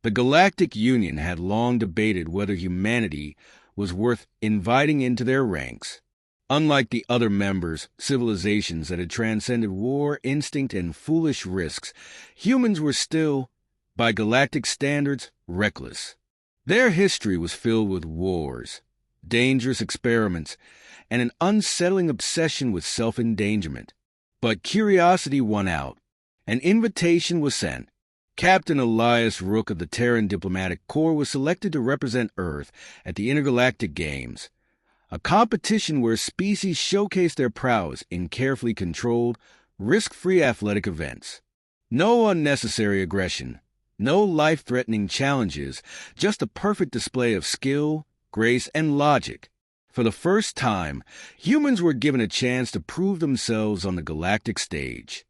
The Galactic Union had long debated whether humanity was worth inviting into their ranks. Unlike the other members, civilizations that had transcended war, instinct, and foolish risks, humans were still, by galactic standards, reckless. Their history was filled with wars, dangerous experiments, and an unsettling obsession with self-endangerment. But curiosity won out. An invitation was sent. Captain Elias Rook of the Terran Diplomatic Corps was selected to represent Earth at the Intergalactic Games, a competition where species showcased their prowess in carefully controlled, risk-free athletic events. No unnecessary aggression, no life-threatening challenges, just a perfect display of skill, grace, and logic. For the first time, humans were given a chance to prove themselves on the galactic stage.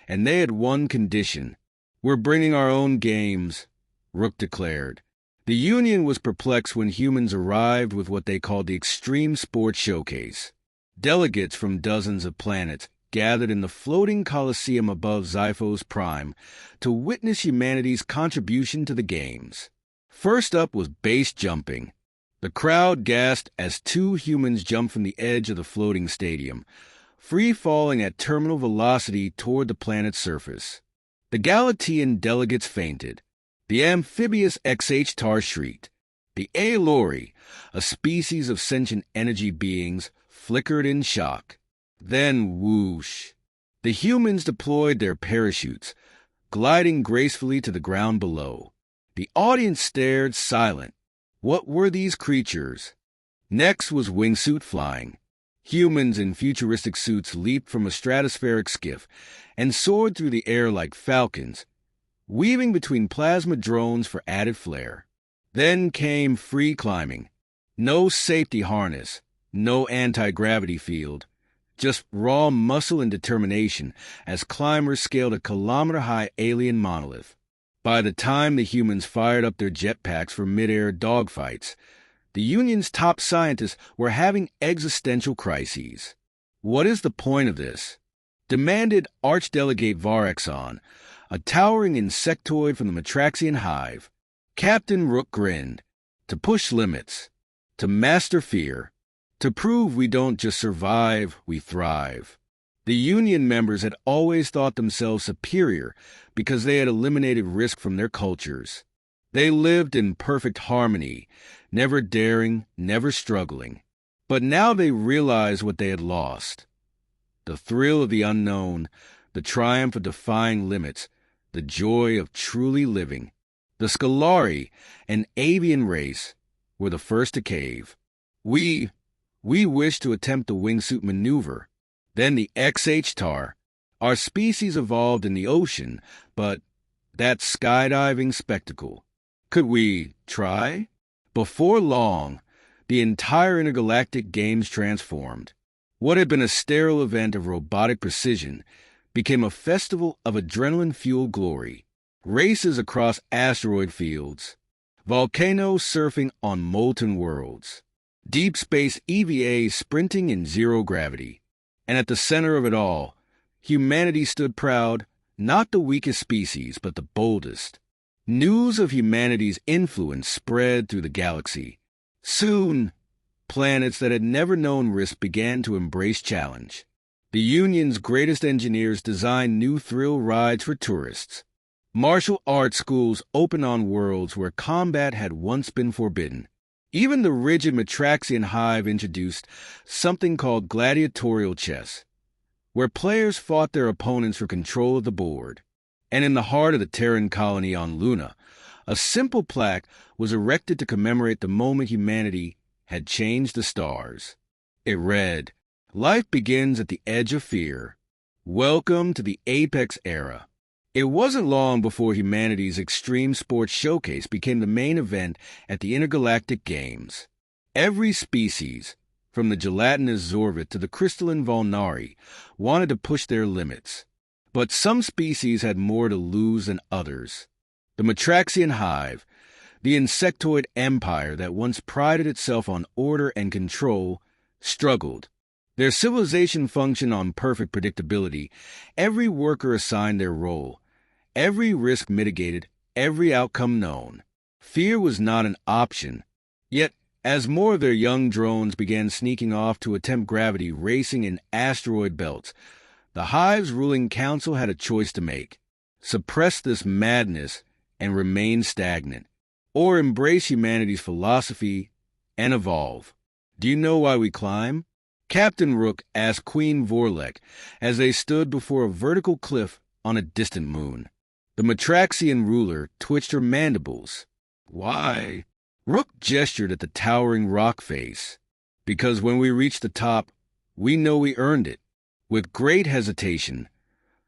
And they had one condition. "We're bringing our own games," Rook declared. The Union was perplexed when humans arrived with what they called the Extreme Sports Showcase. Delegates from dozens of planets gathered in the floating coliseum above Xiphos Prime to witness humanity's contribution to the games. First up was base jumping. The crowd gasped as two humans jumped from the edge of the floating stadium, free-falling at terminal velocity toward the planet's surface. The Galactian delegates fainted. The amphibious XH-Tar shrieked. The Aelori, a species of sentient energy beings, flickered in shock. Then whoosh! The humans deployed their parachutes, gliding gracefully to the ground below. The audience stared silent. What were these creatures? Next was wingsuit flying. Humans in futuristic suits leaped from a stratospheric skiff and soared through the air like falcons, weaving between plasma drones for added flair. Then came free climbing. No safety harness, no anti-gravity field, just raw muscle and determination as climbers scaled a kilometer-high alien monolith. By the time the humans fired up their jetpacks for mid-air dogfights, the Union's top scientists were having existential crises. What is the point of this? Demanded Archdelegate Varexon, a towering insectoid from the Matraxian hive. Captain Rook grinned. To push limits, to master fear, to prove we don't just survive, we thrive. The Union members had always thought themselves superior because they had eliminated risk from their cultures. They lived in perfect harmony, never daring, never struggling. But now they realized what they had lost. The thrill of the unknown, the triumph of defying limits, the joy of truly living. The Scalari, an avian race, were the first to cave. We wished to attempt the wingsuit maneuver. Then the XH-Tar. Our species evolved in the ocean, but that skydiving spectacle. Could we try? Before long, the entire intergalactic games transformed. What had been a sterile event of robotic precision became a festival of adrenaline-fueled glory. Races across asteroid fields, volcanoes surfing on molten worlds, deep space EVAs sprinting in zero gravity. And at the center of it all, humanity stood proud, not the weakest species, but the boldest. News of humanity's influence spread through the galaxy. Soon, planets that had never known risk began to embrace challenge. The Union's greatest engineers designed new thrill rides for tourists. Martial arts schools opened on worlds where combat had once been forbidden. Even the rigid Matraxian hive introduced something called gladiatorial chess, where players fought their opponents for control of the board. And in the heart of the Terran colony on Luna, a simple plaque was erected to commemorate the moment humanity had changed the stars. It read, "Life begins at the edge of fear. Welcome to the Apex era." It wasn't long before humanity's Extreme Sports Showcase became the main event at the Intergalactic Games. Every species, from the gelatinous Zorvit to the crystalline Volnari, wanted to push their limits. But some species had more to lose than others. The Matraxian hive, the insectoid empire that once prided itself on order and control, struggled. Their civilization functioned on perfect predictability. Every worker assigned their role. Every risk mitigated, every outcome known. Fear was not an option. Yet, as more of their young drones began sneaking off to attempt gravity racing in asteroid belts, the Hive's ruling council had a choice to make: suppress this madness and remain stagnant, or embrace humanity's philosophy and evolve. "Do you know why we climb?" Captain Rook asked Queen Vorlek as they stood before a vertical cliff on a distant moon. The Matraxian ruler twitched her mandibles. "Why?" Rook gestured at the towering rock face. "Because when we reach the top, we know we earned it." With great hesitation,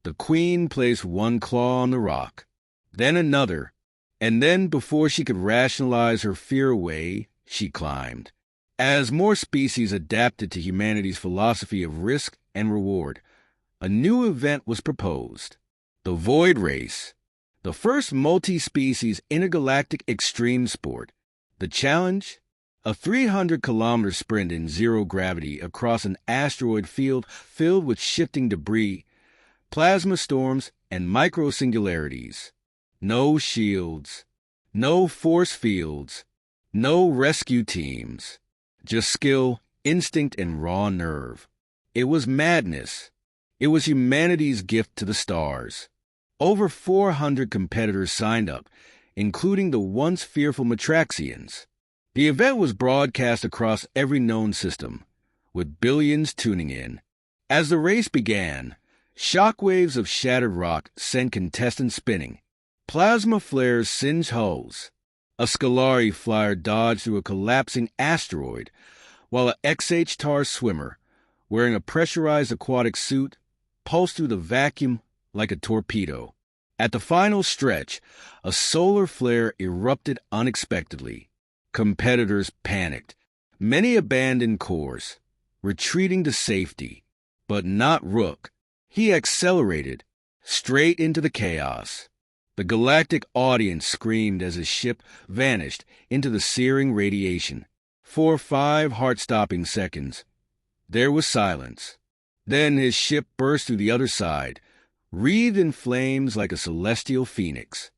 the Queen placed one claw on the rock, then another, and then, before she could rationalize her fear away, she climbed. As more species adapted to humanity's philosophy of risk and reward, a new event was proposed: the Void Race, the first multi-species intergalactic extreme sport. The challenge? A 300-kilometer sprint in zero gravity across an asteroid field filled with shifting debris, plasma storms, and micro-singularities. No shields, no force fields, no rescue teams. Just skill, instinct, and raw nerve. It was madness. It was humanity's gift to the stars. Over 400 competitors signed up, including the once fearful Matraxians. The event was broadcast across every known system, with billions tuning in. As the race began, shockwaves of shattered rock sent contestants spinning. Plasma flares singed hulls. A Scolari flyer dodged through a collapsing asteroid, while a XH-TAR swimmer, wearing a pressurized aquatic suit, pulsed through the vacuum like a torpedo. At the final stretch, a solar flare erupted unexpectedly. Competitors panicked. Many abandoned course, retreating to safety. But not Rook. He accelerated, straight into the chaos. The galactic audience screamed as his ship vanished into the searing radiation. For 5 heart-stopping seconds, there was silence. Then his ship burst through the other side, wreathed in flames like a celestial phoenix.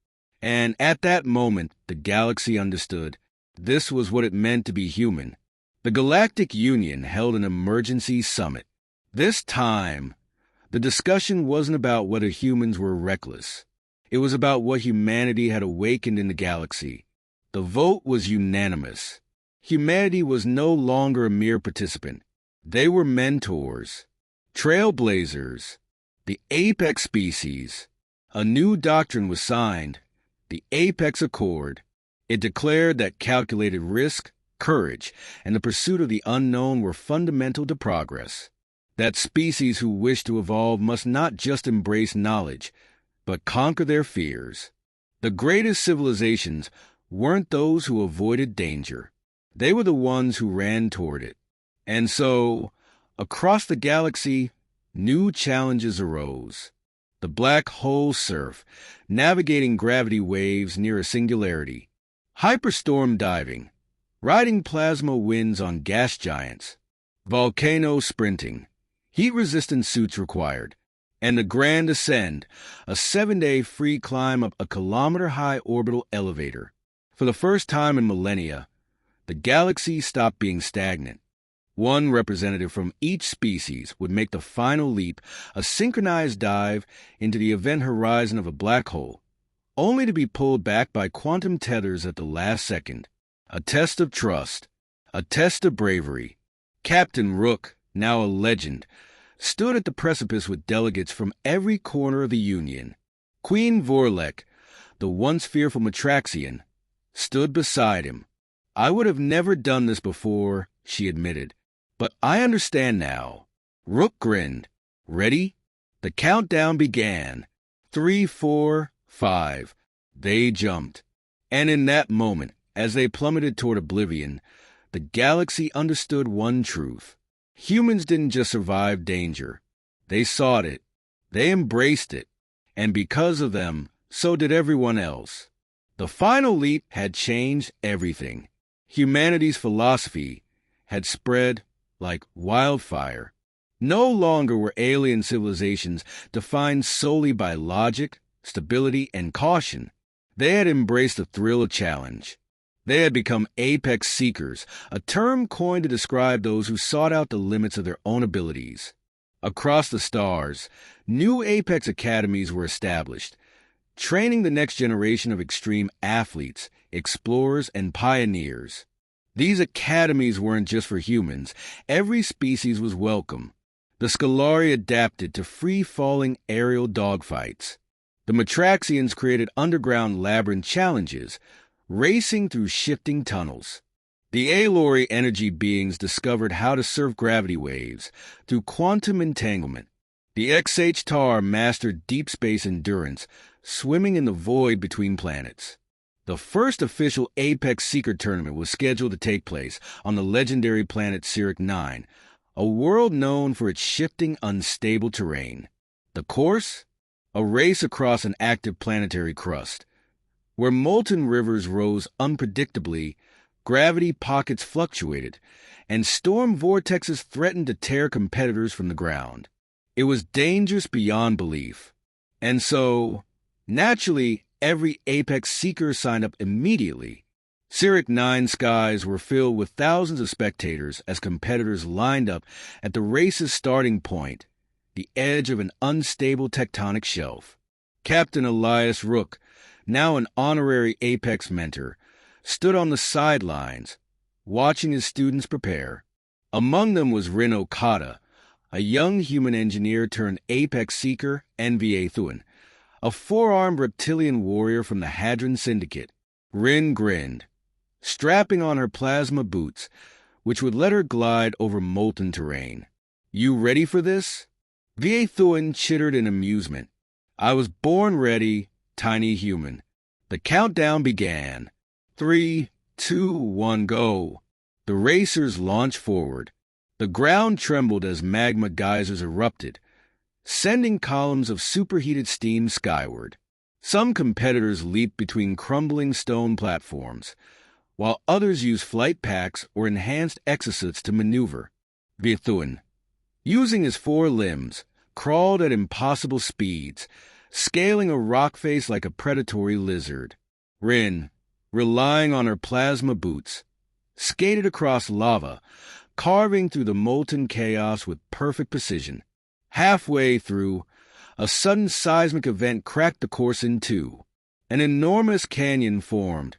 And at that moment, the galaxy understood this was what it meant to be human. The Galactic Union held an emergency summit. This time, the discussion wasn't about whether humans were reckless. It was about what humanity had awakened in the galaxy. The vote was unanimous. Humanity was no longer a mere participant. They were mentors, trailblazers, the apex species. A new doctrine was signed, the Apex Accord. It declared that calculated risk, courage, and the pursuit of the unknown were fundamental to progress. That species who wish to evolve must not just embrace knowledge, but conquer their fears. The greatest civilizations weren't those who avoided danger. They were the ones who ran toward it. And so, across the galaxy, new challenges arose. The black hole surf, navigating gravity waves near a singularity. Hyperstorm diving, riding plasma winds on gas giants. Volcano sprinting, heat-resistant suits required. And the Grand Ascend, a 7-day free climb up a kilometer-high orbital elevator. For the first time in millennia, the galaxy stopped being stagnant. One representative from each species would make the final leap, a synchronized dive into the event horizon of a black hole, only to be pulled back by quantum tethers at the last second. A test of trust, a test of bravery. Captain Rook, now a legend, stood at the precipice with delegates from every corner of the Union. Queen Vorlek, the once fearful Matraxian, stood beside him. "I would have never done this before," she admitted, "but I understand now." Rook grinned. "Ready?" The countdown began. 3, 4, 5. They jumped. And in that moment, as they plummeted toward oblivion, the galaxy understood one truth. Humans didn't just survive danger. They sought it. They embraced it. And because of them, so did everyone else. The final leap had changed everything. Humanity's philosophy had spread like wildfire. No longer were alien civilizations defined solely by logic, stability, and caution. They had embraced the thrill of challenge. They had become apex seekers, a term coined to describe those who sought out the limits of their own abilities. Across the stars, new apex academies were established, training the next generation of extreme athletes, explorers, and pioneers. These academies weren't just for humans. Every species was welcome. The Scolari adapted to free-falling aerial dogfights. The Matraxians created underground labyrinth challenges, racing through shifting tunnels. The Aloy energy beings discovered how to surf gravity waves through quantum entanglement. The XH-Tar mastered deep space endurance, swimming in the void between planets. The first official Apex Seeker tournament was scheduled to take place on the legendary planet Cyric 9, a world known for its shifting, unstable terrain. The course? A race across an active planetary crust. Where molten rivers rose unpredictably, gravity pockets fluctuated, and storm vortexes threatened to tear competitors from the ground. It was dangerous beyond belief. And so, naturally, every Apex Seeker signed up immediately. Cyric 9 skies were filled with thousands of spectators as competitors lined up at the race's starting point, the edge of an unstable tectonic shelf. Captain Elias Rook, now an honorary Apex mentor, stood on the sidelines, watching his students prepare. Among them was Rin Okada, a young human engineer turned Apex Seeker, NVA Thuan, a four-armed reptilian warrior from the Hadron Syndicate. Rin grinned, strapping on her plasma boots, which would let her glide over molten terrain. "You ready for this?" V.A. Thuan chittered in amusement. "I was born ready, tiny human." The countdown began. 3, 2, 1, go. The racers launched forward. The ground trembled as magma geysers erupted, sending columns of superheated steam skyward. Some competitors leaped between crumbling stone platforms, while others used flight packs or enhanced exosuits to maneuver. V.A. Thuan, using his four limbs, crawled at impossible speeds, scaling a rock face like a predatory lizard. Rin, relying on her plasma boots, skated across lava, carving through the molten chaos with perfect precision. Halfway through, a sudden seismic event cracked the course in two. An enormous canyon formed,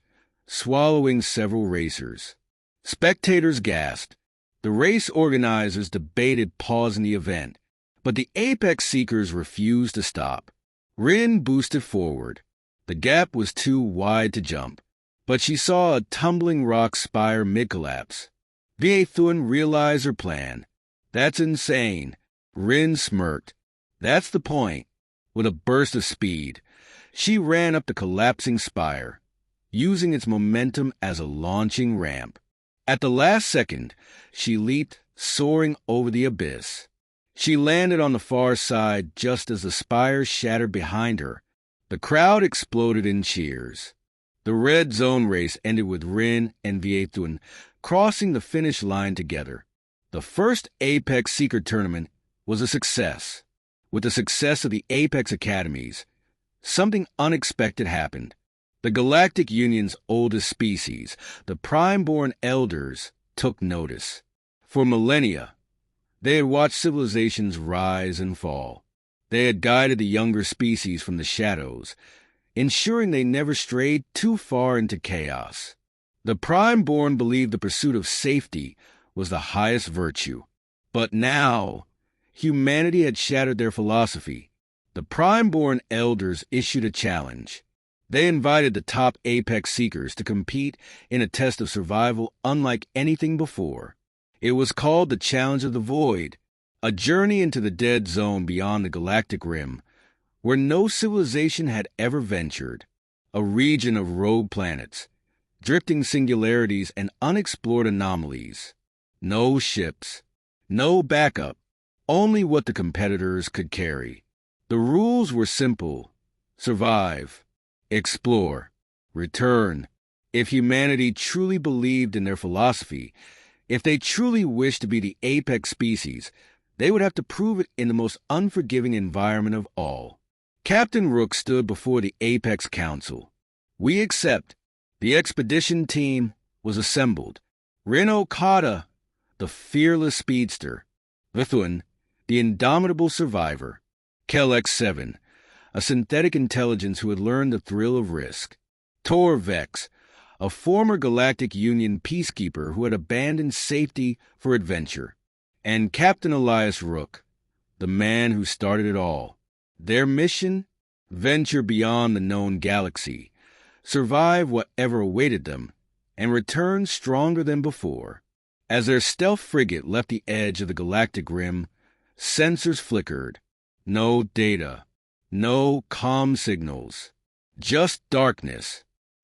swallowing several racers. Spectators gasped. The race organizers debated pausing the event, but the Apex Seekers refused to stop. Rin boosted forward. The gap was too wide to jump, but she saw a tumbling rock spire mid-collapse. V.A. Thuan realized her plan. "That's insane." Rin smirked. "That's the point." With a burst of speed, she ran up the collapsing spire, using its momentum as a launching ramp. At the last second, she leaped, soaring over the abyss. She landed on the far side just as the spire shattered behind her. The crowd exploded in cheers. The red zone race ended with Rin and V.A. Thuan crossing the finish line together. The first Apex Seeker tournament was a success. With the success of the Apex Academies, something unexpected happened. The Galactic Union's oldest species, the Prime-born Elders, took notice. For millennia, they had watched civilizations rise and fall. They had guided the younger species from the shadows, ensuring they never strayed too far into chaos. The Prime-born believed the pursuit of safety was the highest virtue. But now, humanity had shattered their philosophy. The Prime-born Elders issued a challenge. They invited the top Apex Seekers to compete in a test of survival unlike anything before. It was called the Challenge of the Void, a journey into the dead zone beyond the galactic rim, where no civilization had ever ventured, a region of rogue planets, drifting singularities and unexplored anomalies. No ships, no backup, only what the competitors could carry. The rules were simple: survive, explore, return. If humanity truly believed in their philosophy, if they truly wished to be the apex species, they would have to prove it in the most unforgiving environment of all. Captain Rook stood before the Apex Council. We accept. The expedition team was assembled. Rin Okada, the fearless speedster. Lithuan, the indomitable survivor. Kel X7, a synthetic intelligence who had learned the thrill of risk. Tor Vex, a former Galactic Union peacekeeper who had abandoned safety for adventure. And Captain Elias Rook, the man who started it all. Their mission? Venture beyond the known galaxy, survive whatever awaited them, and return stronger than before. As their stealth frigate left the edge of the galactic rim, sensors flickered. No data. No comm signals. Just darkness.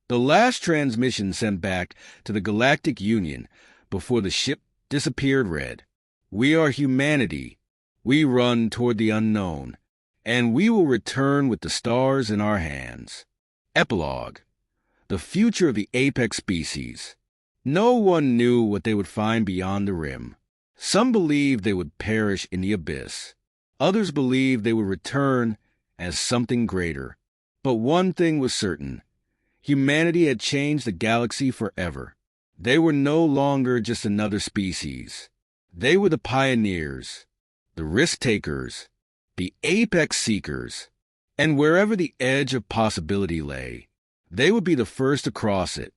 The last transmission sent back to the Galactic Union before the ship disappeared read, "We are humanity. We run toward the unknown, and we will return with the stars in our hands." Epilogue. The future of the apex species. No one knew what they would find beyond the rim. Some believed they would perish in the abyss. Others believed they would return as something greater. But one thing was certain. Humanity had changed the galaxy forever. They were no longer just another species. They were the pioneers, the risk-takers, the apex seekers. And wherever the edge of possibility lay, they would be the first to cross it.